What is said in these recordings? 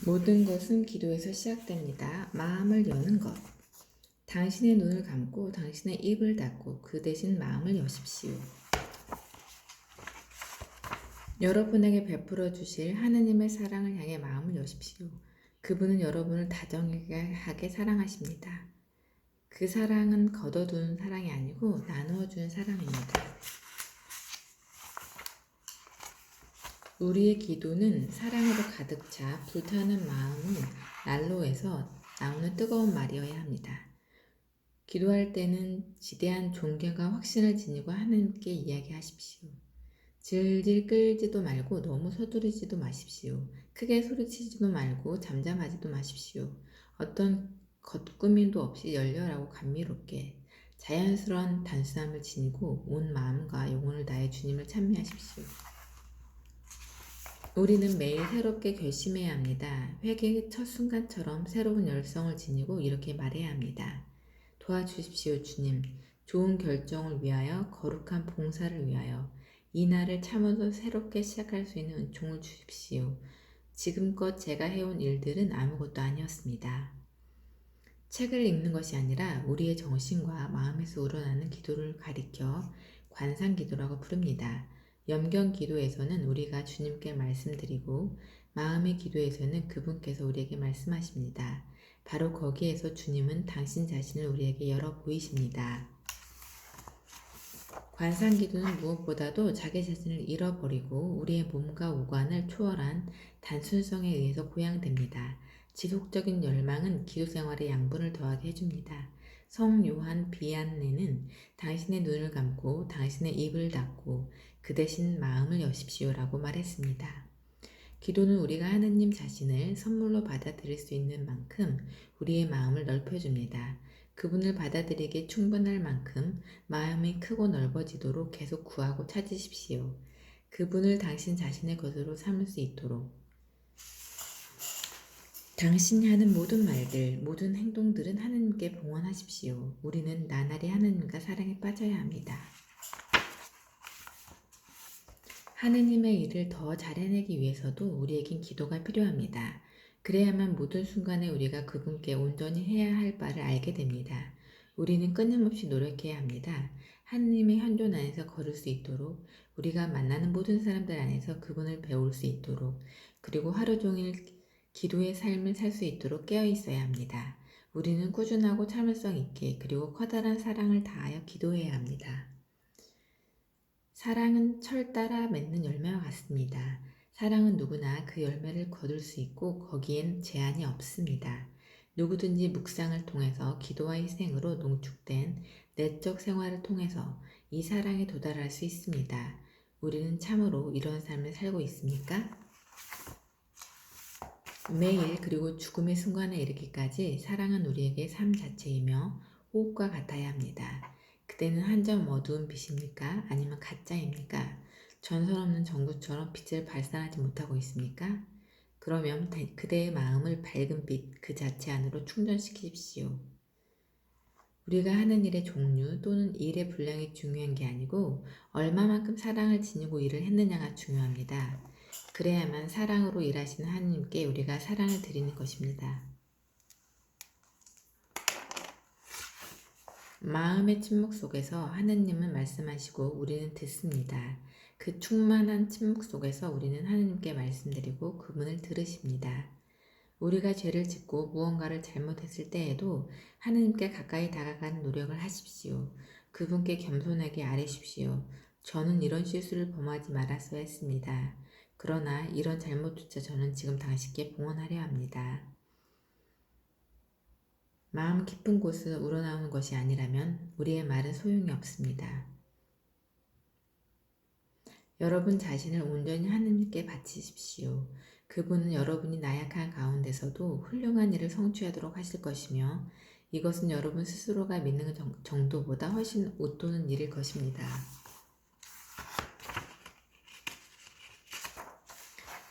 모든 것은 기도에서 시작됩니다. 마음을 여는 것. 당신의 눈을 감고 당신의 입을 닫고 그 대신 마음을 여십시오. 여러분에게 베풀어 주실 하느님의 사랑을 향해 마음을 여십시오. 그분은 여러분을 다정하게 사랑하십니다. 그 사랑은 걷어두는 사랑이 아니고 나누어 주는 사랑입니다. 우리의 기도는 사랑으로 가득 차 불타는 마음은 난로에서 나오는 뜨거운 말이어야 합니다. 기도할 때는 지대한 존경과 확신을 지니고 하나님께 이야기하십시오. 질질 끌지도 말고 너무 서두르지도 마십시오. 크게 소리치지도 말고 잠잠하지도 마십시오. 어떤 겉꾸밈도 없이 열렬하고 감미롭게 자연스러운 단순함을 지니고 온 마음과 영혼을 다해 주님을 찬미하십시오. 우리는 매일 새롭게 결심해야 합니다. 회개의 첫 순간처럼 새로운 열성을 지니고 이렇게 말해야 합니다. 도와주십시오, 주님. 좋은 결정을 위하여, 거룩한 봉사를 위하여 이 날을 참으로 새롭게 시작할 수 있는 은총을 주십시오. 지금껏 제가 해온 일들은 아무것도 아니었습니다. 책을 읽는 것이 아니라 우리의 정신과 마음에서 우러나는 기도를 가리켜 관상기도라고 부릅니다. 염경기도에서는 우리가 주님께 말씀드리고 마음의 기도에서는 그분께서 우리에게 말씀하십니다. 바로 거기에서 주님은 당신 자신을 우리에게 열어 보이십니다. 관상기도는 무엇보다도 자기 자신을 잃어버리고 우리의 몸과 오관을 초월한 단순성에 의해서 고양됩니다. 지속적인 열망은 기도 생활에 양분을 더하게 해줍니다. 성 요한 비안네는 당신의 눈을 감고 당신의 입을 닫고 그 대신 마음을 여십시오라고 말했습니다. 기도는 우리가 하느님 자신을 선물로 받아들일 수 있는 만큼 우리의 마음을 넓혀줍니다. 그분을 받아들이기에 충분할 만큼 마음이 크고 넓어지도록 계속 구하고 찾으십시오. 그분을 당신 자신의 것으로 삼을 수 있도록. 당신이 하는 모든 말들, 모든 행동들은 하느님께 봉헌하십시오. 우리는 나날이 하느님과 사랑에 빠져야 합니다. 하느님의 일을 더 잘 해내기 위해서도 우리에겐 기도가 필요합니다. 그래야만 모든 순간에 우리가 그분께 온전히 해야 할 바를 알게 됩니다. 우리는 끊임없이 노력해야 합니다. 하느님의 현존 안에서 걸을 수 있도록, 우리가 만나는 모든 사람들 안에서 그분을 배울 수 있도록, 그리고 하루 종일 기도의 삶을 살 수 있도록 깨어 있어야 합니다. 우리는 꾸준하고 참을성 있게 그리고 커다란 사랑을 다하여 기도해야 합니다. 사랑은 철 따라 맺는 열매와 같습니다. 사랑은 누구나 그 열매를 거둘 수 있고 거기엔 제한이 없습니다. 누구든지 묵상을 통해서 기도와 희생으로 농축된 내적 생활을 통해서 이 사랑에 도달할 수 있습니다. 우리는 참으로 이런 삶을 살고 있습니까? 매일 그리고 죽음의 순간에 이르기까지 사랑은 우리에게 삶 자체이며 호흡과 같아야 합니다. 그대는 한 점 어두운 빛입니까? 아니면 가짜입니까? 전설 없는 전구처럼 빛을 발산하지 못하고 있습니까? 그러면 그대의 마음을 밝은 빛 그 자체 안으로 충전시키십시오. 우리가 하는 일의 종류 또는 일의 분량이 중요한 게 아니고 얼마만큼 사랑을 지니고 일을 했느냐가 중요합니다. 그래야만 사랑으로 일하시는 하느님께 우리가 사랑을 드리는 것입니다. 마음의 침묵 속에서 하느님은 말씀하시고 우리는 듣습니다. 그 충만한 침묵 속에서 우리는 하느님께 말씀드리고 그분을 들으십니다. 우리가 죄를 짓고 무언가를 잘못했을 때에도 하느님께 가까이 다가가는 노력을 하십시오. 그분께 겸손하게 아뢰십시오. 저는 이런 실수를 범하지 말았어야 했습니다. 그러나 이런 잘못조차 저는 지금 당신께 봉헌하려 합니다. 마음 깊은 곳에서 우러나오는 것이 아니라면 우리의 말은 소용이 없습니다. 여러분 자신을 온전히 하느님께 바치십시오. 그분은 여러분이 나약한 가운데서도 훌륭한 일을 성취하도록 하실 것이며 이것은 여러분 스스로가 믿는 정도보다 훨씬 웃도는 일일 것입니다.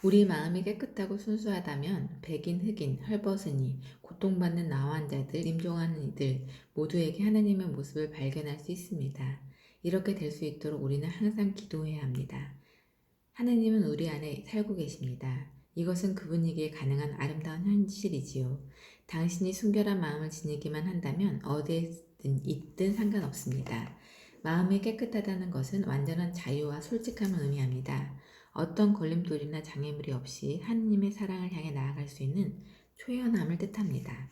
우리 마음이 깨끗하고 순수하다면 백인, 흑인, 헐벗으니, 고통받는 나와 환자들, 임종하는 이들 모두에게 하나님의 모습을 발견할 수 있습니다. 이렇게 될 수 있도록 우리는 항상 기도해야 합니다. 하나님은 우리 안에 살고 계십니다. 이것은 그분에게 가능한 아름다운 현실이지요. 당신이 순결한 마음을 지니기만 한다면 어디에든 있든 상관없습니다. 마음이 깨끗하다는 것은 완전한 자유와 솔직함을 의미합니다. 어떤 걸림돌이나 장애물이 없이 하느님의 사랑을 향해 나아갈 수 있는 초연함을 뜻합니다.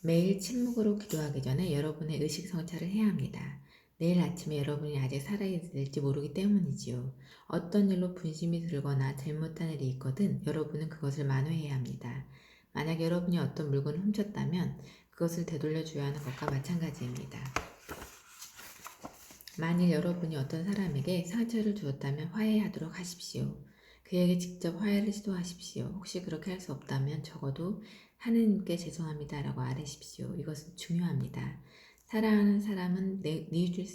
매일 침묵으로 기도하기 전에 여러분의 의식 성찰을 해야 합니다. 내일 아침에 여러분이 아직 살아있을지 모르기 때문이지요. 어떤 일로 분심이 들거나 잘못한 일이 있거든 여러분은 그것을 만회해야 합니다. 만약 여러분이 어떤 물건을 훔쳤다면 그것을 되돌려줘야 하는 것과 마찬가지입니다. 만일 여러분이 어떤 사람에게 상처를 주었다면 화해하도록 하십시오. 그에게 직접 화해를 시도하십시오. 혹시 그렇게 할 수 없다면 적어도 하느님께 죄송합니다라고 아뢰십시오. 이것은 중요합니다. 사랑하는 사람은 뉘우칠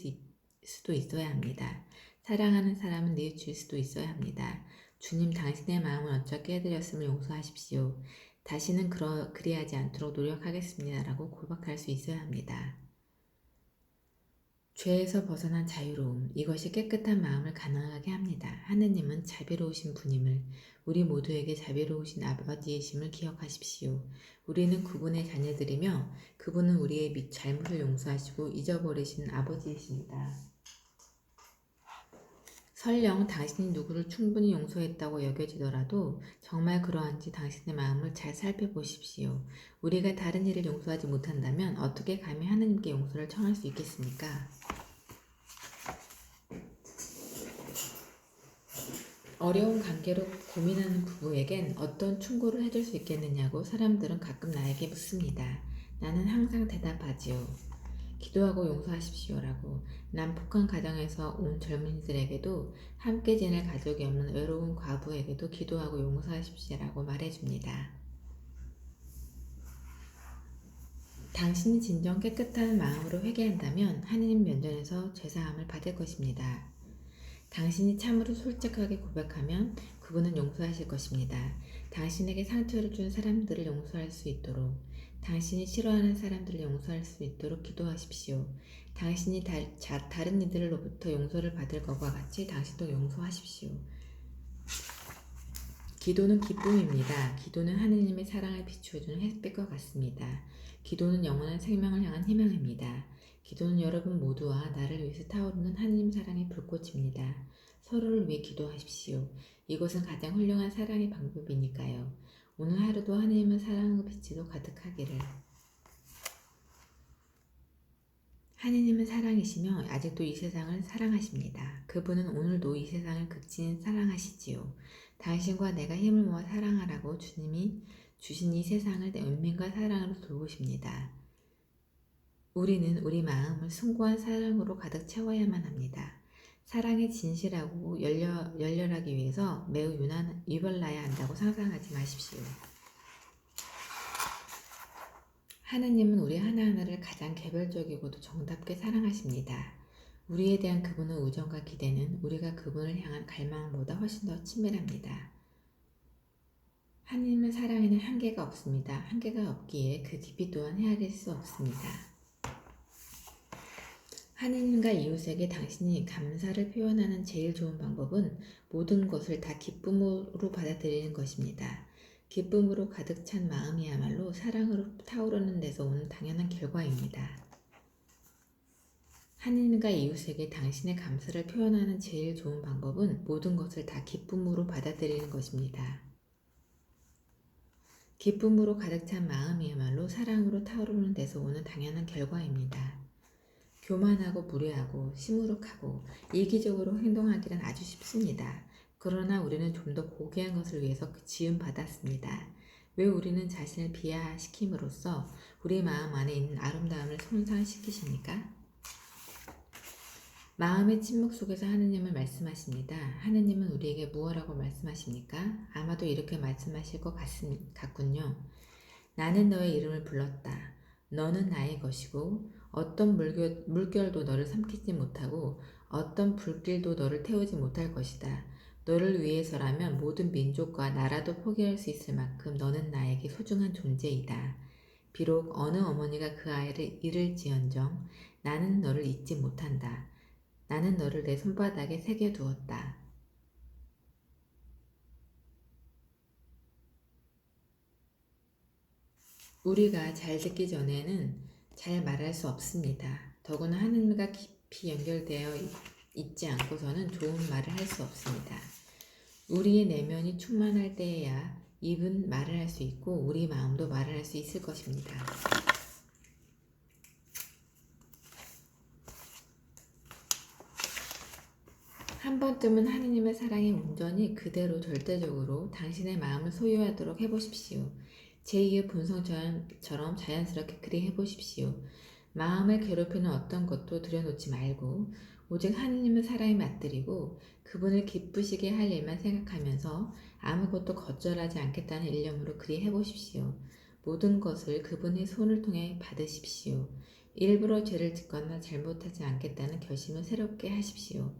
수도 있어야 합니다. 사랑하는 사람은 뉘우칠 수도 있어야 합니다. 주님, 당신의 마음을 어쩌 깨드렸음을 용서하십시오. 다시는 그리하지 않도록 노력하겠습니다라고 고백할 수 있어야 합니다. 죄에서 벗어난 자유로움, 이것이 깨끗한 마음을 가능하게 합니다. 하느님은 자비로우신 분임을, 우리 모두에게 자비로우신 아버지이심을 기억하십시오. 우리는 그분의 자녀들이며 그분은 우리의 잘못을 용서하시고 잊어버리신 아버지이십니다. 설령 당신이 누구를 충분히 용서했다고 여겨지더라도 정말 그러한지 당신의 마음을 잘 살펴보십시오. 우리가 다른 이를 용서하지 못한다면 어떻게 감히 하느님께 용서를 청할 수 있겠습니까? 어려운 관계로 고민하는 부부에겐 어떤 충고를 해줄 수 있겠느냐고 사람들은 가끔 나에게 묻습니다. 나는 항상 대답하지요. 기도하고 용서하십시오라고. 난폭한 가정에서 온 젊은이들에게도 함께 지낼 가족이 없는 외로운 과부에게도 기도하고 용서하십시오라고 말해줍니다. 당신이 진정 깨끗한 마음으로 회개한다면 하느님 면전에서 죄사함을 받을 것입니다. 당신이 참으로 솔직하게 고백하면 그분은 용서하실 것입니다. 당신에게 상처를 준 사람들을 용서할 수 있도록, 당신이 싫어하는 사람들을 용서할 수 있도록 기도하십시오. 당신이 다른 이들로부터 용서를 받을 것과 같이 당신도 용서하십시오. 기도는 기쁨입니다. 기도는 하느님의 사랑을 비추어주는 햇빛과 같습니다. 기도는 영원한 생명을 향한 희망입니다. 기도는 여러분 모두와 나를 위해서 타오르는 하느님 사랑의 불꽃입니다. 서로를 위해 기도하십시오. 이것은 가장 훌륭한 사랑의 방법이니까요. 오늘 하루도 하느님의 사랑의 빛으로 가득하기를. 하느님은 사랑이시며 아직도 이 세상을 사랑하십니다. 그분은 오늘도 이 세상을 극진히 사랑하시지요. 당신과 내가 힘을 모아 사랑하라고 주님이 주신 이 세상을 내 은민과 사랑으로 돌보십니다. 우리는 우리 마음을 숭고한 사랑으로 가득 채워야만 합니다. 사랑이 진실하고 열렬하기 위해서 매우 유별나야 한다고 상상하지 마십시오. 하느님은 우리 하나하나를 가장 개별적이고도 정답게 사랑하십니다. 우리에 대한 그분의 우정과 기대는 우리가 그분을 향한 갈망보다 훨씬 더 친밀합니다. 하느님의 사랑에는 한계가 없습니다. 한계가 없기에 그 깊이 또한 헤아릴 수 없습니다. 하느님과 이웃에게 당신이 감사를 표현하는 제일 좋은 방법은 모든 것을 다 기쁨으로 받아들이는 것입니다. 기쁨으로 가득 찬 마음이야말로 사랑으로 타오르는 데서 오는 당연한 결과입니다. 하느님과 이웃에게 당신의 감사를 표현하는 제일 좋은 방법은 모든 것을 다 기쁨으로 받아들이는 것입니다. 기쁨으로 가득 찬 마음이야말로 사랑으로 타오르는 데서 오는 당연한 결과입니다. 교만하고 무례하고 시무룩하고 이기적으로 행동하기는 아주 쉽습니다. 그러나 우리는 좀 더 고귀한 것을 위해서 지음받았습니다. 왜 우리는 자신을 비하시킴으로써 우리 마음 안에 있는 아름다움을 손상시키십니까? 마음의 침묵 속에서 하느님은 말씀하십니다. 하느님은 우리에게 무엇라고 말씀하십니까? 아마도 이렇게 말씀하실 것 같군요. 나는 너의 이름을 불렀다. 너는 나의 것이고 어떤 물결도 너를 삼키지 못하고 어떤 불길도 너를 태우지 못할 것이다. 너를 위해서라면 모든 민족과 나라도 포기할 수 있을 만큼 너는 나에게 소중한 존재이다. 비록 어느 어머니가 그 아이를 잃을지언정 나는 너를 잊지 못한다. 나는 너를 내 손바닥에 새겨두었다. 우리가 잘 듣기 전에는 잘 말할 수 없습니다. 더구나 하느님과 깊이 연결되어 있지 않고서는 좋은 말을 할 수 없습니다. 우리의 내면이 충만할 때에야 입은 말을 할 수 있고 우리 마음도 말을 할 수 있을 것입니다. 한 번쯤은 하느님의 사랑이 온전히 그대로 절대적으로 당신의 마음을 소유하도록 해보십시오. 제2의 본성처럼 자연스럽게 그리 해보십시오. 마음을 괴롭히는 어떤 것도 들여놓지 말고 오직 하느님의 사랑에 맞들이고 그분을 기쁘시게 할 일만 생각하면서 아무것도 거절하지 않겠다는 일념으로 그리 해보십시오. 모든 것을 그분의 손을 통해 받으십시오. 일부러 죄를 짓거나 잘못하지 않겠다는 결심을 새롭게 하십시오.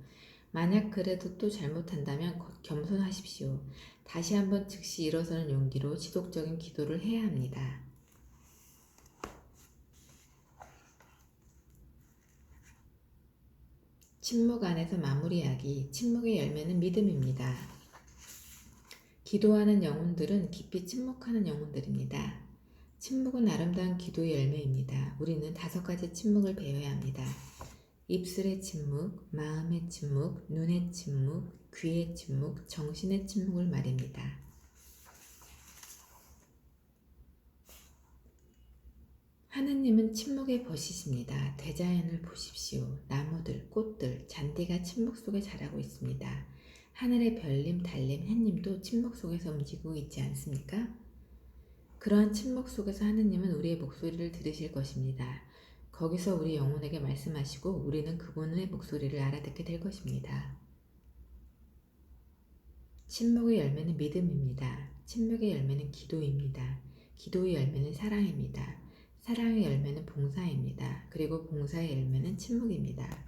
만약 그래도 또 잘못한다면 겸손하십시오. 다시 한번 즉시 일어서는 용기로 지속적인 기도를 해야 합니다. 침묵 안에서 마무리하기. 침묵의 열매는 믿음입니다. 기도하는 영혼들은 깊이 침묵하는 영혼들입니다. 침묵은 아름다운 기도의 열매입니다. 우리는 5가지 침묵을 배워야 합니다. 입술의 침묵, 마음의 침묵, 눈의 침묵, 귀의 침묵, 정신의 침묵을 말입니다. 하느님은 침묵의 벗이십니다. 대자연을 보십시오. 나무들, 꽃들, 잔디가 침묵 속에 자라고 있습니다. 하늘의 별님, 달님, 햇님도 침묵 속에서 움직이고 있지 않습니까? 그러한 침묵 속에서 하느님은 우리의 목소리를 들으실 것입니다. 거기서 우리 영혼에게 말씀하시고 우리는 그분의 목소리를 알아듣게 될 것입니다. 침묵의 열매는 믿음입니다. 침묵의 열매는 기도입니다. 기도의 열매는 사랑입니다. 사랑의 열매는 봉사입니다. 그리고 봉사의 열매는 침묵입니다.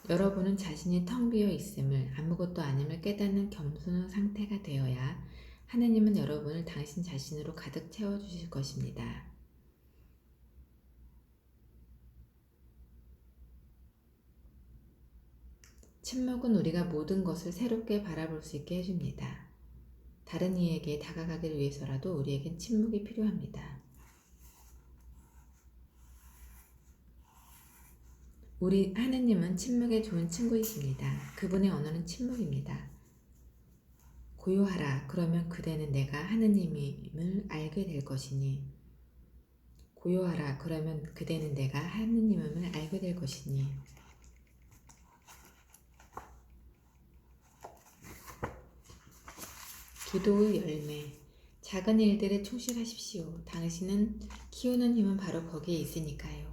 여러분은 자신이 텅 비어 있음을, 아무것도 아님을 깨닫는 겸손한 상태가 되어야 하느님은 여러분을 당신 자신으로 가득 채워주실 것입니다. 침묵은 우리가 모든 것을 새롭게 바라볼 수 있게 해줍니다. 다른 이에게 다가가기 위해서라도 우리에겐 침묵이 필요합니다. 우리 하느님은 침묵에 좋은 친구이십니다. 그분의 언어는 침묵입니다. 고요하라. 그러면 그대는 내가 하느님임을 알게 될 것이니. 고요하라. 그러면 그대는 내가 하느님임을 알게 될 것이니. 기도의 열매. 작은 일들에 충실하십시오. 당신은 키우는 힘은 바로 거기에 있으니까요.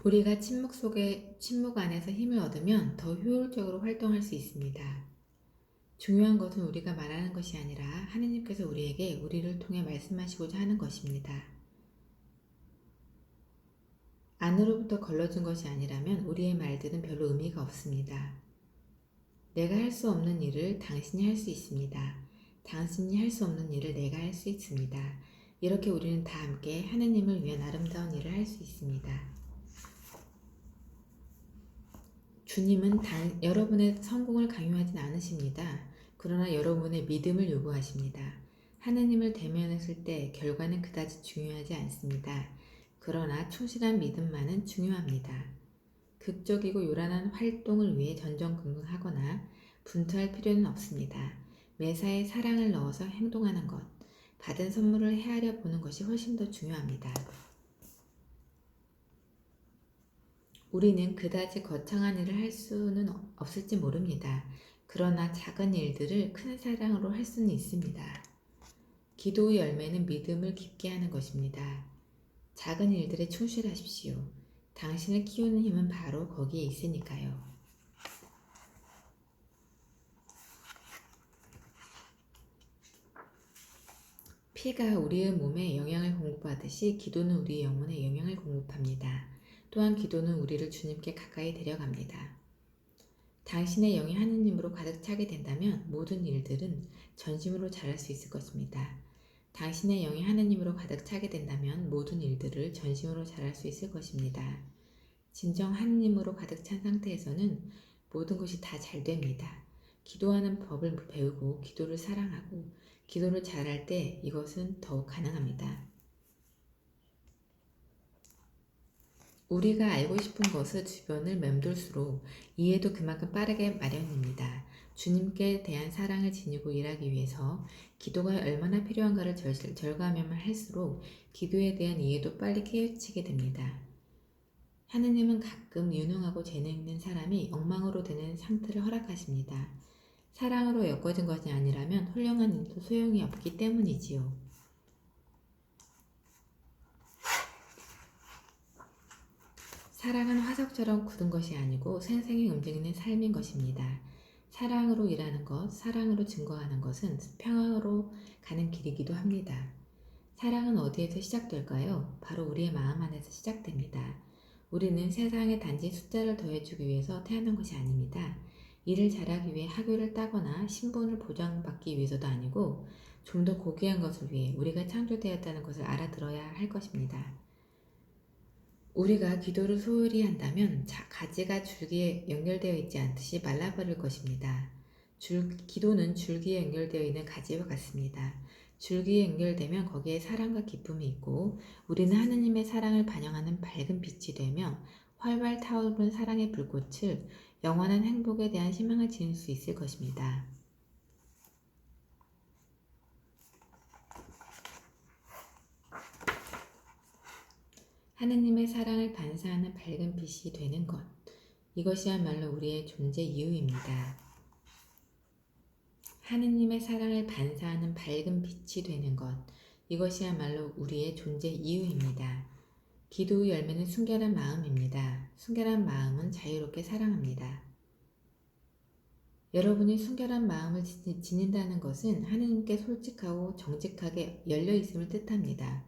우리가 침묵 안에서 힘을 얻으면 더 효율적으로 활동할 수 있습니다. 중요한 것은 우리가 말하는 것이 아니라 하느님께서 우리에게 우리를 통해 말씀하시고자 하는 것입니다. 안으로부터 걸러진 것이 아니라면 우리의 말들은 별로 의미가 없습니다. 내가 할 수 없는 일을 당신이 할 수 있습니다. 당신이 할 수 없는 일을 내가 할 수 있습니다. 이렇게 우리는 다 함께 하느님을 위한 아름다운 일을 할 수 있습니다. 주님은 여러분의 성공을 강요하진 않으십니다. 그러나 여러분의 믿음을 요구하십니다. 하느님을 대면했을 때 결과는 그다지 중요하지 않습니다. 그러나 충실한 믿음만은 중요합니다. 극적이고 요란한 활동을 위해 전전긍긍하거나 분투할 필요는 없습니다. 매사에 사랑을 넣어서 행동하는 것, 받은 선물을 헤아려 보는 것이 훨씬 더 중요합니다. 우리는 그다지 거창한 일을 할 수는 없을지 모릅니다. 그러나 작은 일들을 큰 사랑으로 할 수는 있습니다. 기도의 열매는 믿음을 깊게 하는 것입니다. 작은 일들에 충실하십시오. 당신을 키우는 힘은 바로 거기에 있으니까요. 피가 우리의 몸에 영양을 공급하듯이 기도는 우리의 영혼에 영양을 공급합니다. 또한 기도는 우리를 주님께 가까이 데려갑니다. 당신의 영이 하느님으로 가득 차게 된다면 모든 일들은 전심으로 잘할 수 있을 것입니다. 당신의 영이 하느님으로 가득 차게 된다면 모든 일들을 전심으로 잘할 수 있을 것입니다. 진정 하느님으로 가득 찬 상태에서는 모든 것이 다 잘 됩니다. 기도하는 법을 배우고 기도를 사랑하고 기도를 잘할 때 이것은 더욱 가능합니다. 우리가 알고 싶은 것을 주변을 맴돌수록 이해도 그만큼 빠르게 마련입니다. 주님께 대한 사랑을 지니고 일하기 위해서 기도가 얼마나 필요한가를 절감하면 할수록 기도에 대한 이해도 빨리 깨우치게 됩니다. 하느님은 가끔 유능하고 재능 있는 사람이 엉망으로 되는 상태를 허락하십니다. 사랑으로 엮어진 것이 아니라면 훌륭한 일도 소용이 없기 때문이지요. 사랑은 화석처럼 굳은 것이 아니고 생생히 움직이는 삶인 것입니다. 사랑으로 일하는 것, 사랑으로 증거하는 것은 평화로 가는 길이기도 합니다. 사랑은 어디에서 시작될까요? 바로 우리의 마음 안에서 시작됩니다. 우리는 세상에 단지 숫자를 더해주기 위해서 태어난 것이 아닙니다. 일을 잘하기 위해 학위를 따거나 신분을 보장받기 위해서도 아니고 좀 더 고귀한 것을 위해 우리가 창조되었다는 것을 알아들어야 할 것입니다. 우리가 기도를 소홀히 한다면 가지가 줄기에 연결되어 있지 않듯이 말라버릴 것입니다. 기도는 줄기에 연결되어 있는 가지와 같습니다. 줄기에 연결되면 거기에 사랑과 기쁨이 있고 우리는 하느님의 사랑을 반영하는 밝은 빛이 되며 활발 타오르는 사랑의 불꽃을 영원한 행복에 대한 희망을 지닐 수 있을 것입니다. 하느님의 사랑을 반사하는 밝은 빛이 되는 것, 이것이야말로 우리의 존재 이유입니다. 하느님의 사랑을 반사하는 밝은 빛이 되는 것, 이것이야말로 우리의 존재 이유입니다. 기도의 열매는 순결한 마음입니다. 순결한 마음은 자유롭게 사랑합니다. 여러분이 순결한 마음을 지닌다는 것은 하느님께 솔직하고 정직하게 열려 있음을 뜻합니다.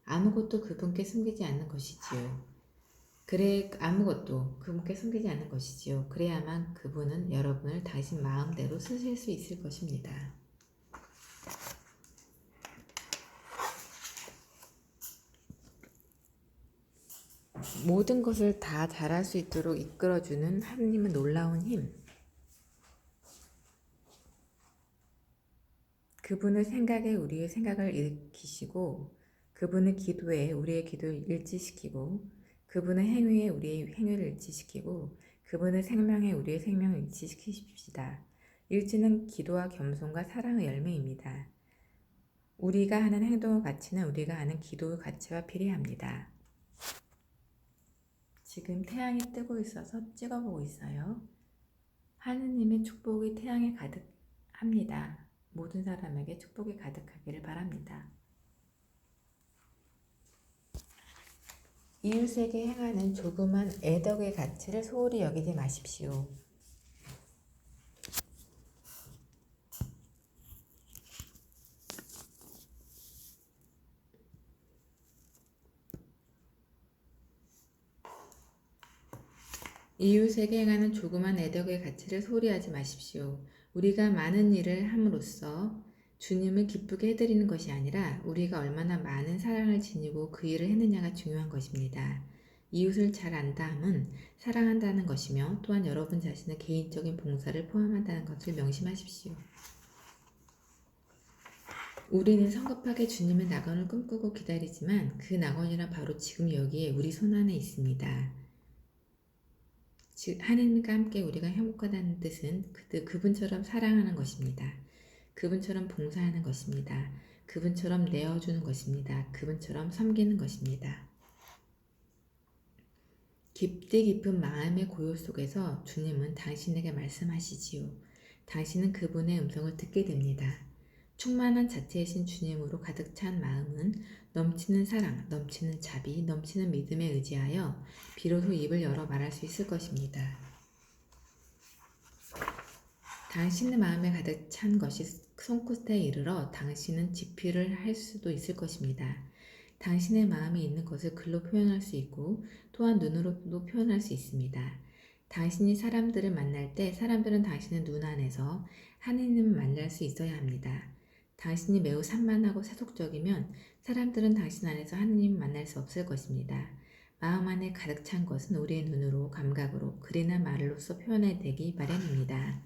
아무것도 그분께 숨기지 않는 것이지요. 아무것도 그분께 숨기지 않는 것이지요. 그래야만 그분은 여러분을 당신 마음대로 쓰실 수 있을 것입니다. 모든 것을 다 잘할 수 있도록 이끌어주는 하느님은 놀라운 힘. 그분의 생각에 우리의 생각을 일으키시고 그분의 기도에 우리의 기도를 일치시키고 그분의 행위에 우리의 행위를 일치시키고 그분의 생명에 우리의 생명을 일치시키십시다. 일치는 기도와 겸손과 사랑의 열매입니다. 우리가 하는 행동의 가치는 우리가 하는 기도의 가치와 비례합니다. 지금 태양이 뜨고 있어서 찍어보고 있어요. 하느님의 축복이 태양에 가득합니다. 모든 사람에게 축복이 가득하기를 바랍니다. 이웃에게 행하는 조그만 애덕의 가치를 소홀히 여기지 마십시오. 이웃에게 행하는 조그만 애덕의 가치를 소홀히 하지 마십시오. 우리가 많은 일을 함으로써 주님을 기쁘게 해드리는 것이 아니라 우리가 얼마나 많은 사랑을 지니고 그 일을 했느냐가 중요한 것입니다. 이웃을 잘 안다함은 사랑한다는 것이며 또한 여러분 자신의 개인적인 봉사를 포함한다는 것을 명심하십시오. 우리는 성급하게 주님의 낙원을 꿈꾸고 기다리지만 그 낙원이란 바로 지금 여기에 우리 손안에 있습니다. 즉 하느님과 함께 우리가 행복하다는 뜻은 그분처럼 사랑하는 것입니다. 그분처럼 봉사하는 것입니다. 그분처럼 내어주는 것입니다. 그분처럼 섬기는 것입니다. 깊디 깊은 마음의 고요 속에서 주님은 당신에게 말씀하시지요. 당신은 그분의 음성을 듣게 됩니다. 충만한 자체이신 주님으로 가득 찬 마음은 넘치는 사랑, 넘치는 자비, 넘치는 믿음에 의지하여 비로소 입을 열어 말할 수 있을 것입니다. 당신의 마음에 가득 찬 것이 손끝에 이르러 당신은 집필을 할 수도 있을 것입니다. 당신의 마음에 있는 것을 글로 표현할 수 있고 또한 눈으로도 표현할 수 있습니다. 당신이 사람들을 만날 때 사람들은 당신의 눈 안에서 하느님을 만날 수 있어야 합니다. 당신이 매우 산만하고 세속적이면 사람들은 당신 안에서 하느님을 만날 수 없을 것입니다. 마음 안에 가득 찬 것은 우리의 눈으로, 감각으로, 글이나 말로써 표현되기 마련입니다.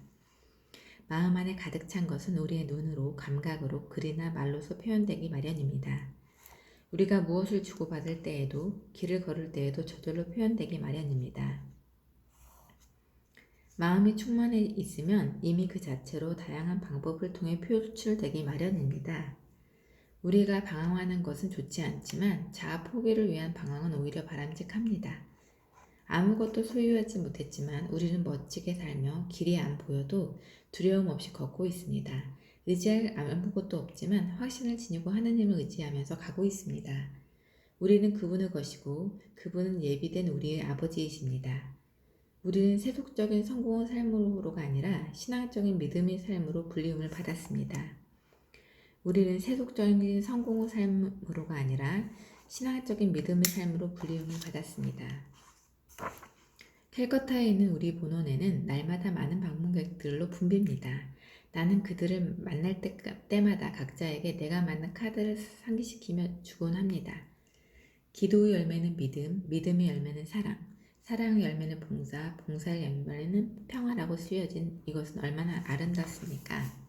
마음 안에 가득 찬 것은 우리의 눈으로, 감각으로, 글이나 말로써 표현되기 마련입니다. 우리가 무엇을 주고받을 때에도, 길을 걸을 때에도 저절로 표현되기 마련입니다. 마음이 충만해 있으면 이미 그 자체로 다양한 방법을 통해 표출되기 마련입니다. 우리가 방황하는 것은 좋지 않지만 자아 포기를 위한 방황은 오히려 바람직합니다. 아무것도 소유하지 못했지만 우리는 멋지게 살며 길이 안 보여도 두려움 없이 걷고 있습니다. 의지할 아무것도 없지만 확신을 지니고 하느님을 의지하면서 가고 있습니다. 우리는 그분을 것이고 그분은 예비된 우리의 아버지이십니다. 우리는 세속적인 성공의 삶으로가 아니라 신앙적인 믿음의 삶으로 불리움을 받았습니다. 우리는 세속적인 성공의 삶으로가 아니라 신앙적인 믿음의 삶으로 불리움을 받았습니다. 캘커타에 있는 우리 본원에는 날마다 많은 방문객들로 붐빕니다. 나는 그들을 만날 때마다 각자에게 내가 만든 카드를 상기시키며 주곤 합니다. 기도의 열매는 믿음, 믿음의 열매는 사랑, 사랑의 열매는 봉사, 봉사의 열매는 평화라고 쓰여진 이것은 얼마나 아름답습니까?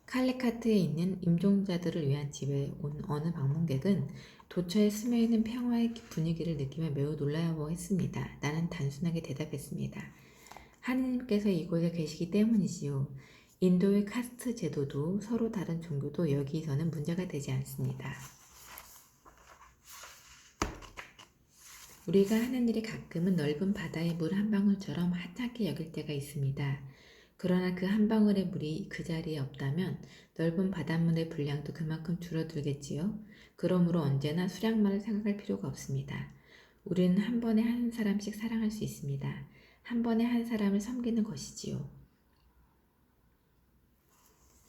칼리카트에 있는 임종자들을 위한 집에 온 어느 방문객은 도처에 스며있는 평화의 분위기를 느끼며 매우 놀라워했습니다. 나는 단순하게 대답했습니다. 하느님께서 이곳에 계시기 때문이지요. 인도의 카스트 제도도 서로 다른 종교도 여기서는 문제가 되지 않습니다. 우리가 하는 일이 가끔은 넓은 바다의 물 한 방울처럼 하찮게 여길 때가 있습니다. 그러나 그 한 방울의 물이 그 자리에 없다면 넓은 바닷물의 분량도 그만큼 줄어들겠지요. 그러므로 언제나 수량만을 생각할 필요가 없습니다. 우리는 한 번에 한 사람씩 사랑할 수 있습니다. 한 번에 한 사람을 섬기는 것이지요.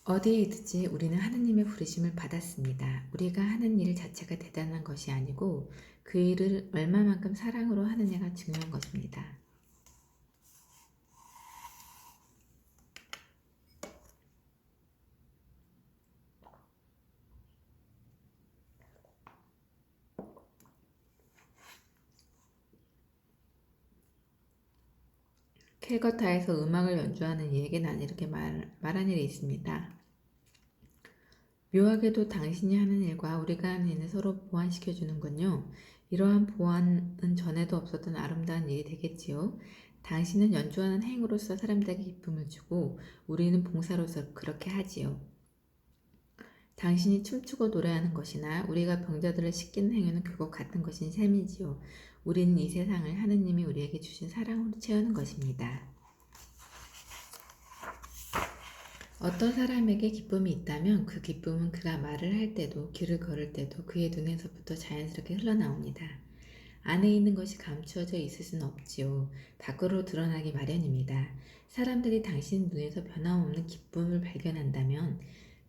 어디에 있든지 우리는 하느님의 부르심을 받았습니다. 우리가 하는 일 자체가 대단한 것이 아니고 그 일을 얼마만큼 사랑으로 하느냐가 중요한 것입니다. 캘커타에서 음악을 연주하는 이에게 난 이렇게 말한 일이 있습니다. 묘하게도 당신이 하는 일과 우리가 하는 일은 서로 보완시켜주는군요. 이러한 보완은 전에도 없었던 아름다운 일이 되겠지요. 당신은 연주하는 행위로서 사람들에게 기쁨을 주고 우리는 봉사로서 그렇게 하지요. 당신이 춤추고 노래하는 것이나 우리가 병자들을 씻기는 행위는 그것 같은 것인 셈이지요. 우리는 이 세상을 하느님이 우리에게 주신 사랑으로 채우는 것입니다. 어떤 사람에게 기쁨이 있다면 그 기쁨은 그가 말을 할 때도 길을 걸을 때도 그의 눈에서부터 자연스럽게 흘러나옵니다. 안에 있는 것이 감추어져 있을 수는 없지요. 밖으로 드러나기 마련입니다. 사람들이 당신 눈에서 변함없는 기쁨을 발견한다면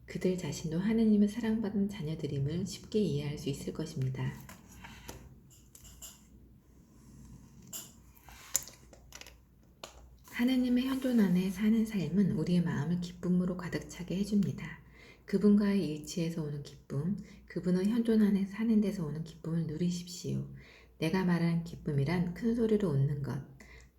그들 자신도 하느님의 사랑받은 자녀들임을 쉽게 이해할 수 있을 것입니다. 하느님의 현존 안에 사는 삶은 우리의 마음을 기쁨으로 가득 차게 해줍니다. 그분과의 일치에서 오는 기쁨, 그분의 현존 안에 사는 데서 오는 기쁨을 누리십시오. 내가 말하는 기쁨이란 큰 소리로 웃는 것,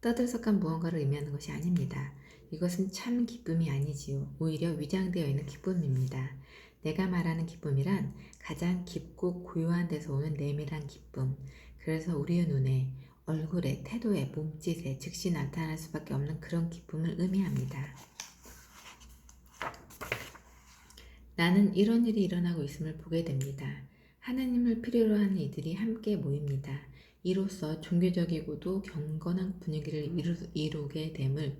떠들썩한 무언가를 의미하는 것이 아닙니다. 이것은 참 기쁨이 아니지요. 오히려 위장되어 있는 기쁨입니다. 내가 말하는 기쁨이란 가장 깊고 고요한 데서 오는 내밀한 기쁨, 그래서 우리의 눈에 얼굴에, 태도에, 몸짓에 즉시 나타날 수밖에 없는 그런 기쁨을 의미합니다. 나는 이런 일이 일어나고 있음을 보게 됩니다. 하나님을 필요로 하는 이들이 함께 모입니다. 이로써 종교적이고도 경건한 분위기를 이루게 됨을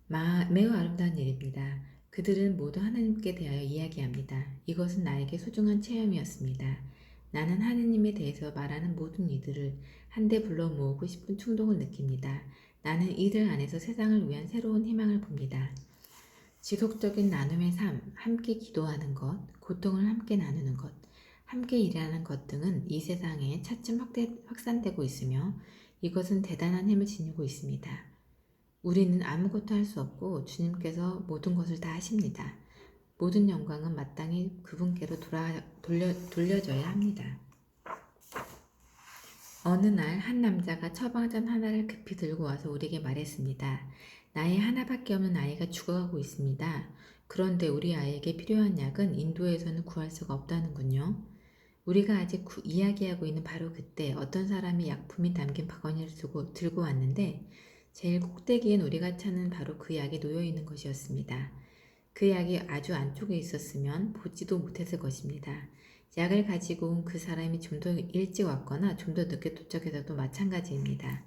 매우 아름다운 일입니다. 그들은 모두 하나님께 대하여 이야기합니다. 이것은 나에게 소중한 체험이었습니다. 나는 하느님에 대해서 말하는 모든 이들을 한데 불러 모으고 싶은 충동을 느낍니다. 나는 이들 안에서 세상을 위한 새로운 희망을 봅니다. 지속적인 나눔의 삶, 함께 기도하는 것, 고통을 함께 나누는 것, 함께 일하는 것 등은 이 세상에 차츰 확산되고 있으며 이것은 대단한 힘을 지니고 있습니다. 우리는 아무것도 할 수 없고 주님께서 모든 것을 다 하십니다. 모든 영광은 마땅히 그분께로 돌려져야 합니다. 어느 날 한 남자가 처방전 하나를 급히 들고 와서 우리에게 말했습니다. 나이 하나밖에 없는 아이가 죽어가고 있습니다. 그런데 우리 아이에게 필요한 약은 인도에서는 구할 수가 없다는군요. 우리가 아직 이야기하고 있는 바로 그때 어떤 사람이 약품이 담긴 바구니를 들고 왔는데 제일 꼭대기엔 우리가 찾는 바로 그 약이 놓여 있는 것이었습니다. 그 약이 아주 안쪽에 있었으면 보지도 못했을 것입니다. 약을 가지고 온 그 사람이 좀 더 일찍 왔거나 좀 더 늦게 도착해서도 마찬가지입니다.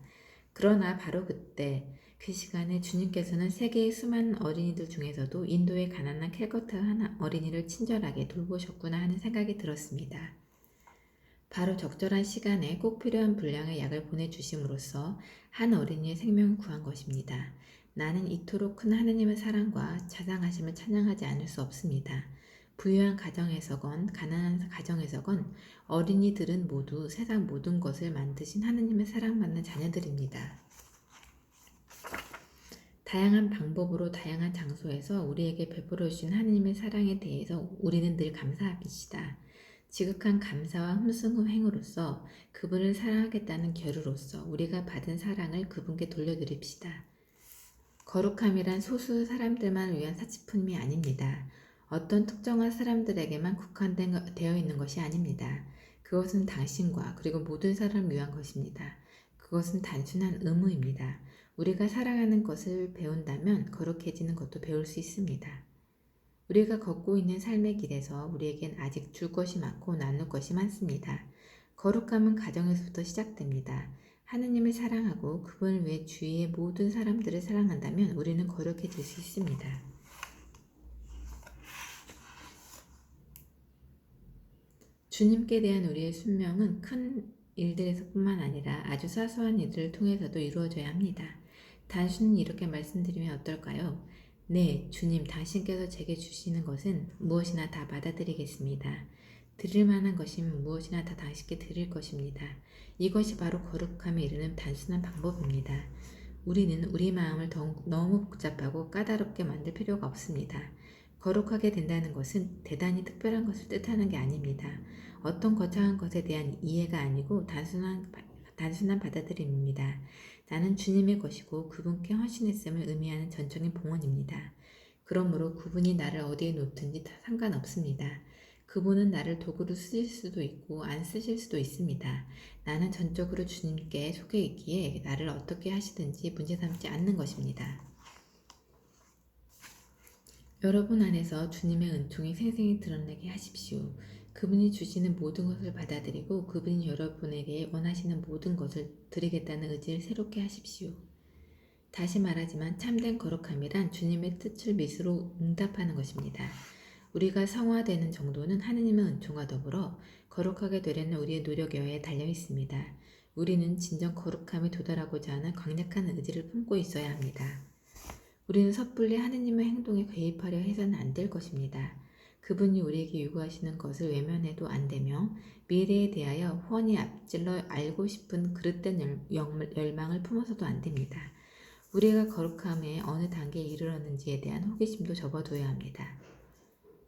그러나 바로 그때 그 시간에 주님께서는 세계의 수많은 어린이들 중에서도 인도의 가난한 캘커타 한 어린이를 친절하게 돌보셨구나 하는 생각이 들었습니다. 바로 적절한 시간에 꼭 필요한 분량의 약을 보내주심으로써 한 어린이의 생명을 구한 것입니다. 나는 이토록 큰 하느님의 사랑과 자상하심을 찬양하지 않을 수 없습니다. 부유한 가정에서건 가난한 가정에서건 어린이들은 모두 세상 모든 것을 만드신 하느님의 사랑받는 자녀들입니다. 다양한 방법으로 다양한 장소에서 우리에게 베풀어 주신 하느님의 사랑에 대해서 우리는 늘 감사합시다. 지극한 감사와 흠숭의 행으로서 그분을 사랑하겠다는 결의로서 우리가 받은 사랑을 그분께 돌려드립시다. 거룩함이란 소수 사람들만 위한 사치품이 아닙니다. 어떤 특정한 사람들에게만 국한되어 있는 것이 아닙니다. 그것은 당신과 그리고 모든 사람을 위한 것입니다. 그것은 단순한 의무입니다. 우리가 사랑하는 것을 배운다면 거룩해지는 것도 배울 수 있습니다. 우리가 걷고 있는 삶의 길에서 우리에겐 아직 줄 것이 많고 나눌 것이 많습니다. 거룩함은 가정에서부터 시작됩니다. 하느님을 사랑하고 그분을 위해 주위의 모든 사람들을 사랑한다면 우리는 거룩해질 수 있습니다. 주님께 대한 우리의 순명은 큰 일들에서뿐만 아니라 아주 사소한 일들을 통해서도 이루어져야 합니다. 단순히 이렇게 말씀드리면 어떨까요? 네, 주님, 당신께서 제게 주시는 것은 무엇이나 다 받아들이겠습니다. 드릴 만한 것이면 무엇이나 다 당신께 드릴 것입니다. 이것이 바로 거룩함에 이르는 단순한 방법입니다. 우리는 우리 마음을 너무 복잡하고 까다롭게 만들 필요가 없습니다. 거룩하게 된다는 것은 대단히 특별한 것을 뜻하는 게 아닙니다. 어떤 거창한 것에 대한 이해가 아니고 단순한 받아들임입니다. 나는 주님의 것이고 그분께 헌신했음을 의미하는 전적인 봉헌입니다. 그러므로 그분이 나를 어디에 놓든지 다 상관없습니다. 그분은 나를 도구로 쓰실 수도 있고 안 쓰실 수도 있습니다. 나는 전적으로 주님께 속해 있기에 나를 어떻게 하시든지 문제 삼지 않는 것입니다. 여러분 안에서 주님의 은총이 생생히 드러나게 하십시오. 그분이 주시는 모든 것을 받아들이고 그분이 여러분에게 원하시는 모든 것을 드리겠다는 의지를 새롭게 하십시오. 다시 말하지만 참된 거룩함이란 주님의 뜻을 믿음으로 응답하는 것입니다. 우리가 성화되는 정도는 하느님의 은총과 더불어 거룩하게 되려는 우리의 노력에 달려 있습니다. 우리는 진정 거룩함에 도달하고자 하는 강력한 의지를 품고 있어야 합니다. 우리는 섣불리 하느님의 행동에 개입하려 해서는 안 될 것입니다. 그분이 우리에게 요구하시는 것을 외면해도 안 되며 미래에 대하여 훤히 앞질러 알고 싶은 그릇된 열망을 품어서도 안 됩니다. 우리가 거룩함의 어느 단계에 이르렀는지에 대한 호기심도 접어둬야 합니다.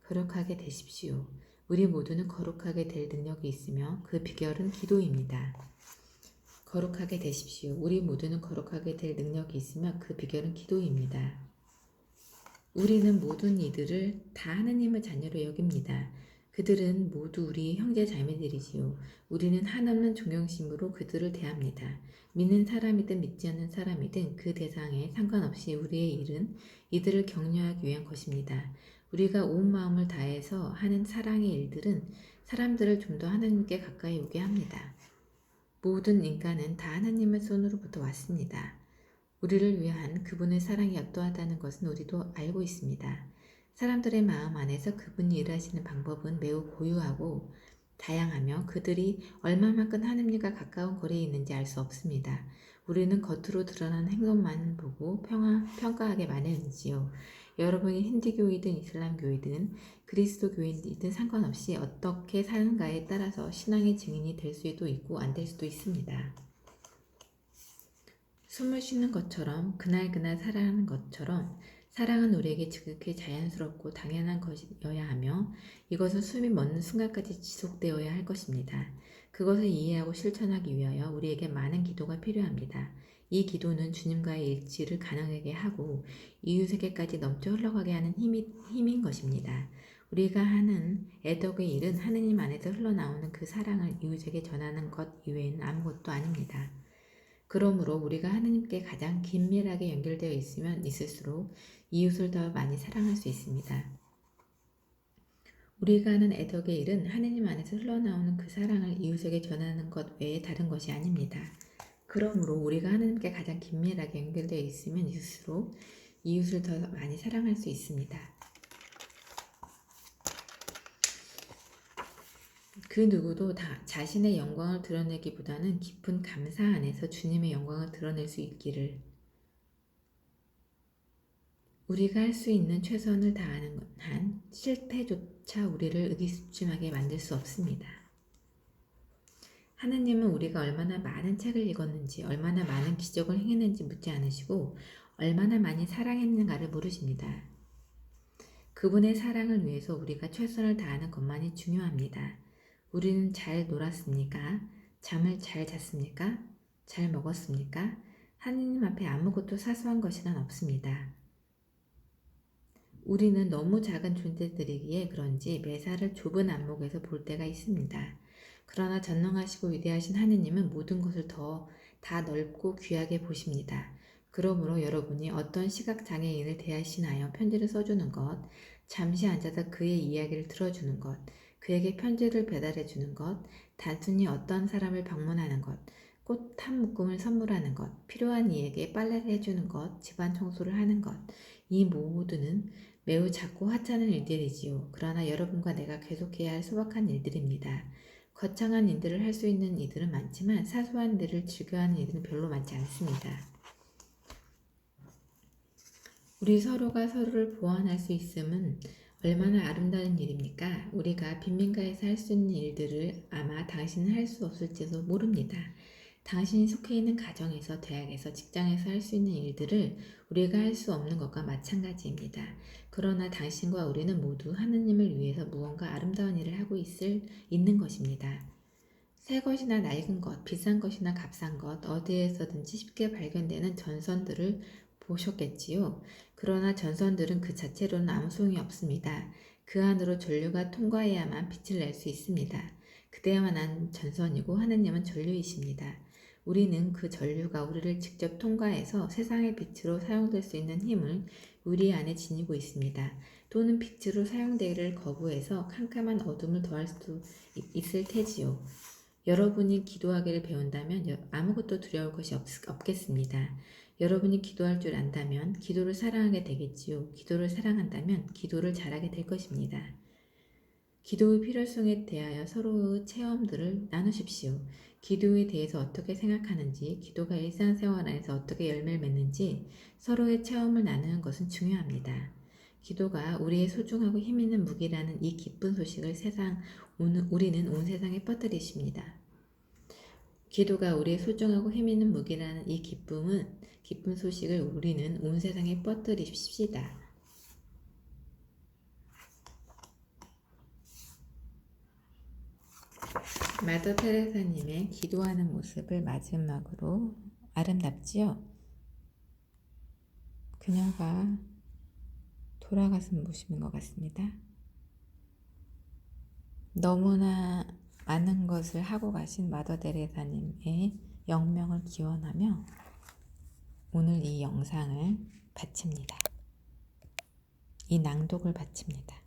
거룩하게 되십시오. 우리 모두는 거룩하게 될 능력이 있으며 그 비결은 기도입니다. 거룩하게 되십시오. 우리 모두는 거룩하게 될 능력이 있으며 그 비결은 기도입니다. 우리는 모든 이들을 다 하느님의 자녀로 여깁니다. 그들은 모두 우리의 형제 자매들이지요. 우리는 한없는 존경심으로 그들을 대합니다. 믿는 사람이든 믿지 않는 사람이든 그 대상에 상관없이 우리의 일은 이들을 격려하기 위한 것입니다. 우리가 온 마음을 다해서 하는 사랑의 일들은 사람들을 좀 더 하나님께 가까이 오게 합니다. 모든 인간은 다 하나님의 손으로부터 왔습니다. 우리를 위한 그분의 사랑이 어떠하다는 것은 우리도 알고 있습니다. 사람들의 마음 안에서 그분이 일하시는 방법은 매우 고유하고 다양하며 그들이 얼마만큼 하느님과 가까운 거리에 있는지 알 수 없습니다. 우리는 겉으로 드러나는 행동만 보고 평가하게 마련이지요. 여러분이 힌두교이든 이슬람교이든 그리스도교인이든 상관없이 어떻게 사는가에 따라서 신앙의 증인이 될 수도 있고 안 될 수도 있습니다. 숨을 쉬는 것처럼 그날그날 살아가는 것처럼 사랑은 우리에게 지극히 자연스럽고 당연한 것이어야 하며 이것은 숨이 멎는 순간까지 지속되어야 할 것입니다. 그것을 이해하고 실천하기 위하여 우리에게 많은 기도가 필요합니다. 이 기도는 주님과의 일치를 가능하게 하고 이웃에게까지 넘쳐 흘러가게 하는 힘인 것입니다. 우리가 하는 애덕의 일은 하느님 안에서 흘러나오는 그 사랑을 이웃에게 전하는 것 이외에는 아무것도 아닙니다. 그러므로 우리가 하느님께 가장 긴밀하게 연결되어 있으면 있을수록 이웃을 더 많이 사랑할 수 있습니다. 우리가 하는 애덕의 일은 하느님 안에서 흘러나오는 그 사랑을 이웃에게 전하는 것 외에 다른 것이 아닙니다. 그러므로 우리가 하느님께 가장 긴밀하게 연결되어 있으면 있을수록 이웃을 더 많이 사랑할 수 있습니다. 그 누구도 다 자신의 영광을 드러내기보다는 깊은 감사 안에서 주님의 영광을 드러낼 수 있기를, 우리가 할 수 있는 최선을 다하는 한 실패조차 우리를 의기소침하게 만들 수 없습니다. 하느님은 우리가 얼마나 많은 책을 읽었는지, 얼마나 많은 기적을 행했는지 묻지 않으시고 얼마나 많이 사랑했는가를 물으십니다. 그분의 사랑을 위해서 우리가 최선을 다하는 것만이 중요합니다. 우리는 잘 놀았습니까? 잠을 잘 잤습니까? 잘 먹었습니까? 하느님 앞에 아무것도 사소한 것이란 없습니다. 우리는 너무 작은 존재들이기에 그런지 매사를 좁은 안목에서 볼 때가 있습니다. 그러나 전능하시고 위대하신 하느님은 모든 것을 다 넓고 귀하게 보십니다. 그러므로 여러분이 어떤 시각장애인을 대하시나요? 편지를 써주는 것, 잠시 앉아서 그의 이야기를 들어주는 것, 그에게 편지를 배달해주는 것, 단순히 어떤 사람을 방문하는 것, 꽃 한 묶음을 선물하는 것, 필요한 이에게 빨래를 해주는 것, 집안 청소를 하는 것, 이 모두는 매우 작고 하찮은 일들이지요. 그러나 여러분과 내가 계속해야 할 소박한 일들입니다. 거창한 일들을 할 수 있는 이들은 많지만 사소한 일을 즐겨하는 이들은 별로 많지 않습니다. 우리 서로가 서로를 보완할 수 있음은 얼마나 아름다운 일입니까? 우리가 빈민가에서 할 수 있는 일들을 아마 당신은 할 수 없을지도 모릅니다. 당신이 속해 있는 가정에서, 대학에서, 직장에서 할 수 있는 일들을 우리가 할 수 없는 것과 마찬가지입니다. 그러나 당신과 우리는 모두 하느님을 위해서 무언가 아름다운 일을 하고 있는 것입니다. 새 것이나 낡은 것, 비싼 것이나 값싼 것, 어디에서든지 쉽게 발견되는 전선들을 보셨겠지요. 그러나 전선들은 그 자체로는 아무 소용이 없습니다. 그 안으로 전류가 통과해야만 빛을 낼 수 있습니다. 그대야만 전선이고 하느님은 전류이십니다. 우리는 그 전류가 우리를 직접 통과해서 세상의 빛으로 사용될 수 있는 힘을 우리 안에 지니고 있습니다. 또는 빛으로 사용되기를 거부해서 캄캄한 어둠을 더할 수도 있을 테지요. 여러분이 기도하기를 배운다면 아무것도 두려울 것이 없겠습니다. 여러분이 기도할 줄 안다면 기도를 사랑하게 되겠지요. 기도를 사랑한다면 기도를 잘하게 될 것입니다. 기도의 필요성에 대하여 서로의 체험들을 나누십시오. 기도에 대해서 어떻게 생각하는지, 기도가 일상생활 안에서 어떻게 열매를 맺는지 서로의 체험을 나누는 것은 중요합니다. 기도가 우리의 소중하고 힘있는 무기라는 이 기쁜 소식을 우리는 온 세상에 퍼뜨리십니다. 기도가 우리의 소중하고 힘있는 무기라는 이 기쁜 소식을 우리는 온 세상에 퍼뜨리십시다. 마더 테레사님의 기도하는 모습을 마지막으로, 아름답지요? 그녀가 돌아가신 모습인 것 같습니다. 너무나 많은 것을 하고 가신 마더 테레사님의 영명을 기원하며 오늘 이 영상을 바칩니다. 이 낭독을 바칩니다.